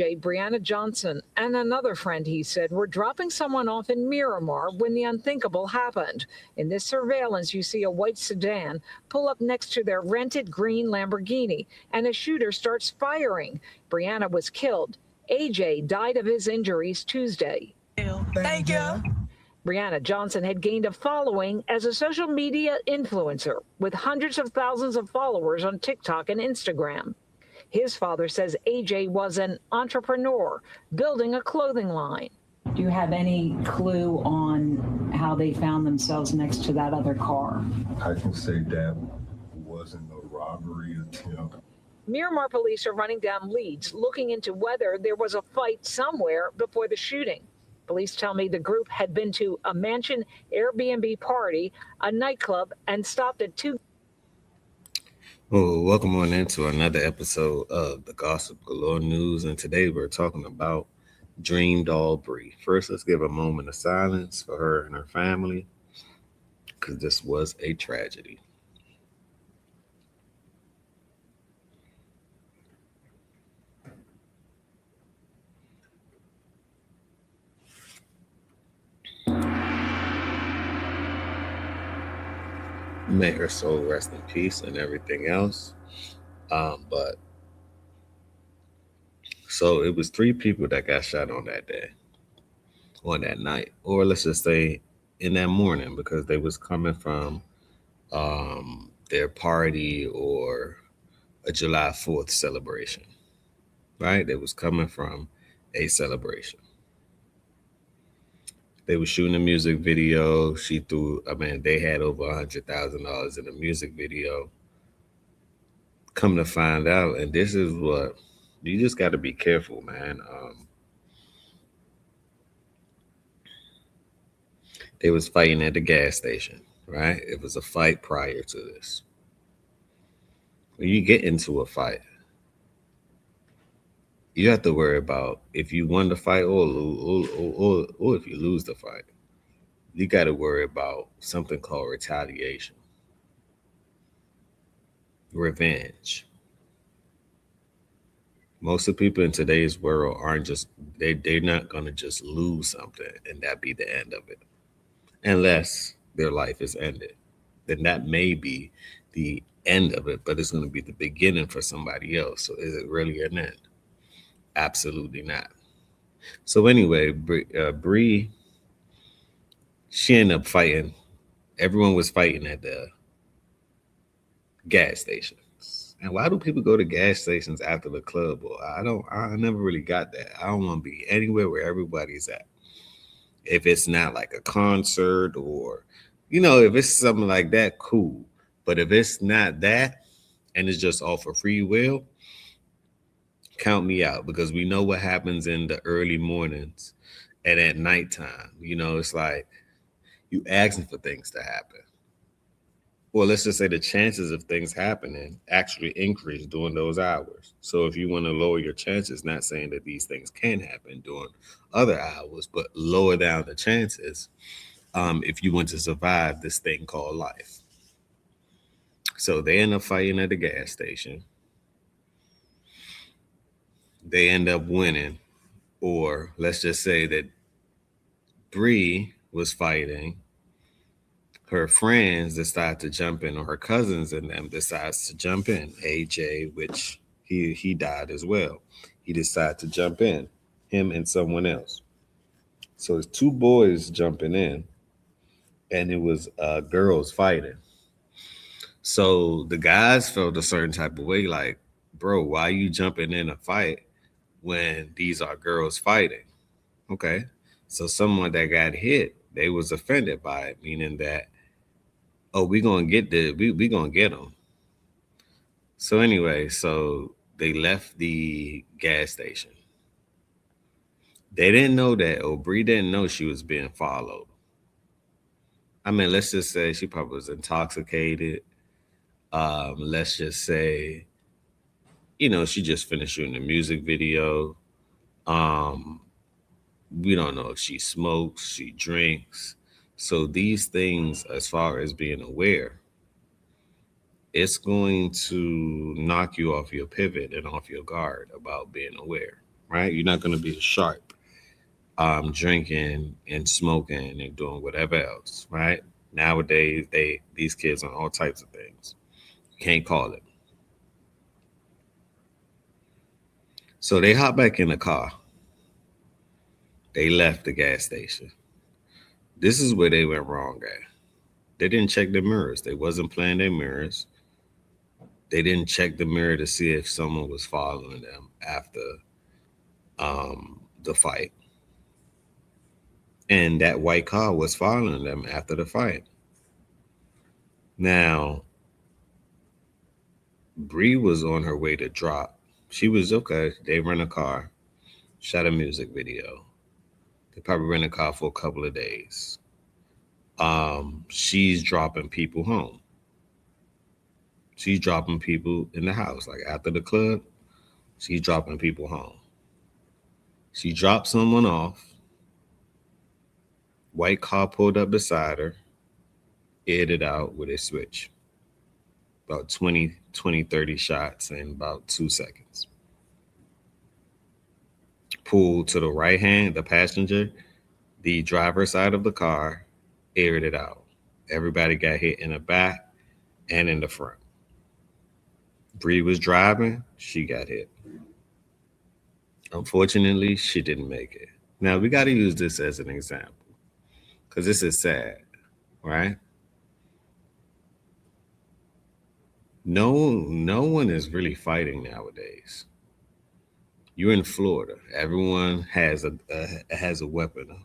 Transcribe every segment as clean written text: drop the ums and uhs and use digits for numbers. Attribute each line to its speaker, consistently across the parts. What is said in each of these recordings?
Speaker 1: Brianna Johnson and another friend, he said, were dropping someone off in Miramar when the unthinkable happened. In this surveillance, you see a white sedan pull up next to their rented green Lamborghini, and a shooter starts firing. Brianna was killed. AJ died of his injuries Tuesday.
Speaker 2: Thank you.
Speaker 1: Brianna Johnson had gained a following as a social media influencer with hundreds of thousands of followers on TikTok and Instagram. His father says AJ was an entrepreneur building a clothing line.
Speaker 3: Do you have any clue on how they found themselves next to that other car?
Speaker 4: I can say that wasn't a robbery attempt.
Speaker 1: Miramar police are running down leads, looking into whether there was a fight somewhere before the shooting. Police tell me the group had been to a mansion Airbnb party, a nightclub, and stopped at two.
Speaker 5: Well, welcome on into another episode of the Gossip Galore News, and today we're talking about Dream Doll Bree. First, let's give a moment of silence for her and her family, because this was a tragedy. May her soul rest in peace and everything else. But so it was 3 people that got shot on that day, on that night, or let's just say in that morning, because they was coming from their party or a July 4th celebration, right? They was coming from a celebration. They were shooting a music video. They had over $100,000 in the music video. Come to find out, and this is what, you just got to be careful, man. They was fighting at the gas station, right? It was a fight prior to this. When you get into a fight, you have to worry about if you won the fight or if you lose the fight. You got to worry about something called retaliation, revenge. Most of the people in today's world they're not going to just lose something and that be the end of it. Unless their life is ended. Then that may be the end of it, but it's going to be the beginning for somebody else. So is it really an end? Absolutely not. So anyway, Bree, she ended up fighting. Everyone was fighting at the gas stations. And why do people go to gas stations after the club? Well, I never really got that. I don't want to be anywhere where everybody's at. If it's not like a concert or, if it's something like that, cool. But if it's not that and it's just all for free will, count me out, because we know what happens in the early mornings and at nighttime. It's like you asking for things to happen. Well, let's just say the chances of things happening actually increase during those hours. So if you want to lower your chances, not saying that these things can happen during other hours, but lower down the chances if you want to survive this thing called life. So they end up fighting at the gas station. They end up winning, or let's just say that Bree was fighting. Her friends decide to jump in, or her cousins and them decides to jump in. AJ, which he died as well. He decided to jump in, him and someone else. So it's 2 boys jumping in, and it was girls fighting. So the guys felt a certain type of way, like, bro, why are you jumping in a fight when these are girls fighting? Okay. So someone that got hit, they was offended by it, meaning that, oh, we gonna get them. So anyway, so they left the gas station. They didn't know that, or Bree didn't know she was being followed. Let's just say she probably was intoxicated. Let's just say, she just finished shooting a music video. We don't know if she smokes, she drinks. So these things, as far as being aware, it's going to knock you off your pivot and off your guard about being aware. right? You're not going to be as sharp drinking and smoking and doing whatever else, right? Nowadays, these kids on all types of things. You can't call it. So they hop back in the car. They left the gas station. This is where they went wrong at. They didn't check the mirrors. They wasn't playing their mirrors. They didn't check the mirror to see if someone was following them after the fight. And that white car was following them after the fight. Now, Bree was on her way to drop. She was okay. They rent a car, shot a music video. They probably rent a car for a couple of days. She's dropping people home. She's dropping people in the house. Like after the club, she's dropping people home. She dropped someone off. White car pulled up beside her, aired it out with a switch. About 20, 30 shots in about 2 seconds. Pulled to the right hand, the passenger, the driver's side of the car, aired it out. Everybody got hit in the back and in the front. Bree was driving, she got hit. Unfortunately, she didn't make it. Now, we got to use this as an example because this is sad, right? No one is really fighting nowadays. You're in Florida. Everyone has a weapon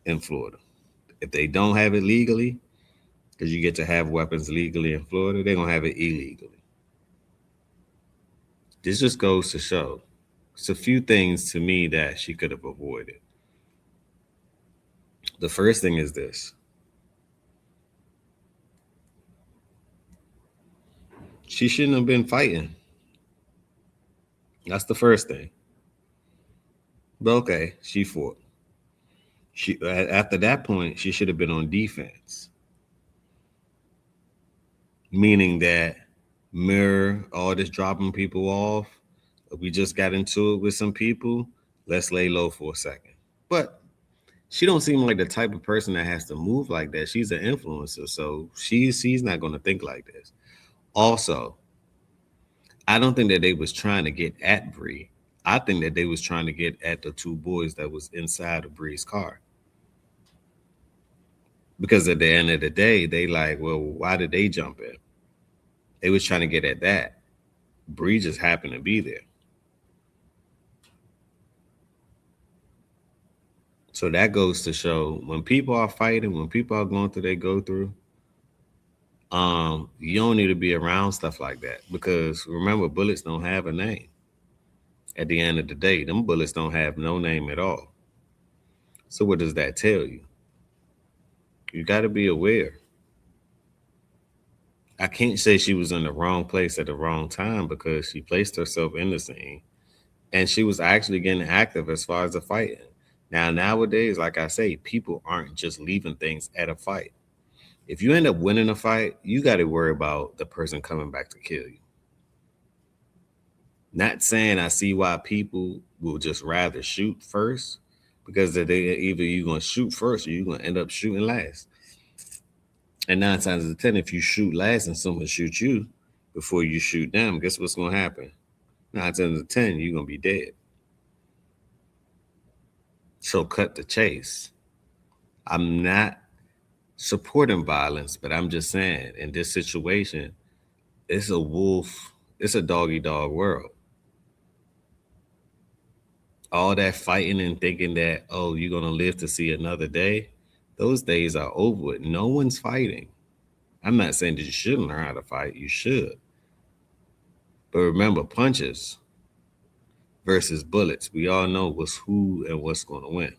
Speaker 5: in Florida. If they don't have it legally, because you get to have weapons legally in Florida, they're going to have it illegally. This just goes to show it's a few things to me that she could have avoided. The first thing is this. She shouldn't have been fighting. That's the first thing. But okay, she fought. After that point, she should have been on defense. Meaning that mirror, all this dropping people off. We just got into it with some people. Let's lay low for a second. But she don't seem like the type of person that has to move like that. She's an influencer, so she's not going to think like this. Also, I don't think that they was trying to get at Bree. I think that they was trying to get at the two boys that was inside of Bree's car. Because at the end of the day, they like, well, why did they jump in? They was trying to get at that. Bree just happened to be there. So that goes to show when people are fighting, when people are going through they go through, you don't need to be around stuff like that. Because remember, bullets don't have a name. At the end of the day, them bullets don't have no name at all. So what does that tell you? You got to be aware. I can't say she was in the wrong place at the wrong time because she placed herself in the scene and she was actually getting active as far as the fighting. Now, nowadays, like I say, people aren't just leaving things at a fight. If you end up winning a fight, you got to worry about the person coming back to kill you. Not saying I see why people will just rather shoot first because either you're going to shoot first or you're going to end up shooting last. And 9 times out of 10, if you shoot last and someone shoots you before you shoot them, guess what's going to happen? 9 times out of 10, you're going to be dead. So cut the chase. I'm not supporting violence, but I'm just saying in this situation, it's a dog-eat-dog world. All that fighting and thinking that, oh, you're going to live to see another day, those days are over with. No one's fighting. I'm not saying that you shouldn't learn how to fight. You should. But remember, punches versus bullets. We all know what's who and what's going to win.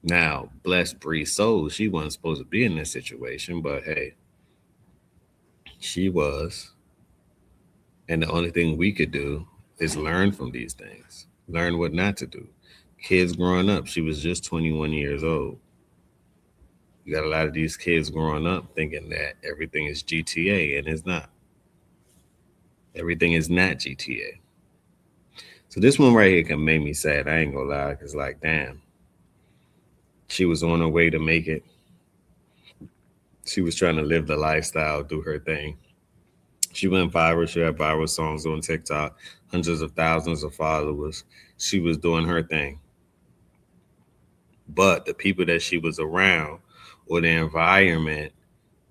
Speaker 5: Now, bless Bree's soul, she wasn't supposed to be in this situation, but hey, she was. And the only thing we could do is learn from these things. Learn what not to do. Kids growing up, she was just 21 years old. You got a lot of these kids growing up thinking that everything is GTA, and it's not. Everything is not GTA. So this one right here can make me sad. I ain't gonna lie, because like, damn, she was on her way to make it. She was trying to live the lifestyle, do her thing. She went viral. She had viral songs on TikTok, hundreds of thousands of followers. She was doing her thing. But the people that she was around, or the environment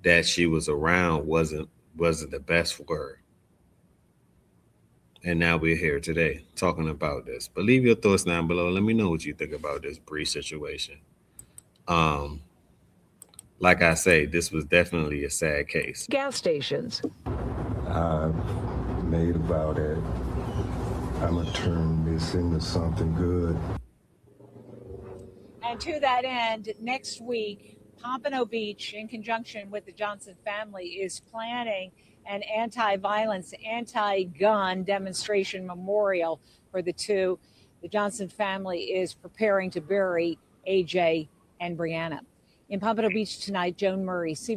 Speaker 5: that she was around, wasn't the best for her. And now we're here today talking about this. But leave your thoughts down below. Let me know what you think about this Bree situation. Like I say, this was definitely a sad case.
Speaker 1: Gas stations.
Speaker 4: I made about it. I'm gonna turn this into something good.
Speaker 2: And to that end, next week, Pompano Beach, in conjunction with the Johnson family, is planning an anti-violence, anti-gun demonstration memorial for the two. The Johnson family is preparing to bury AJ and Brianna. In Pompano Beach tonight, Joan Murray, CBS.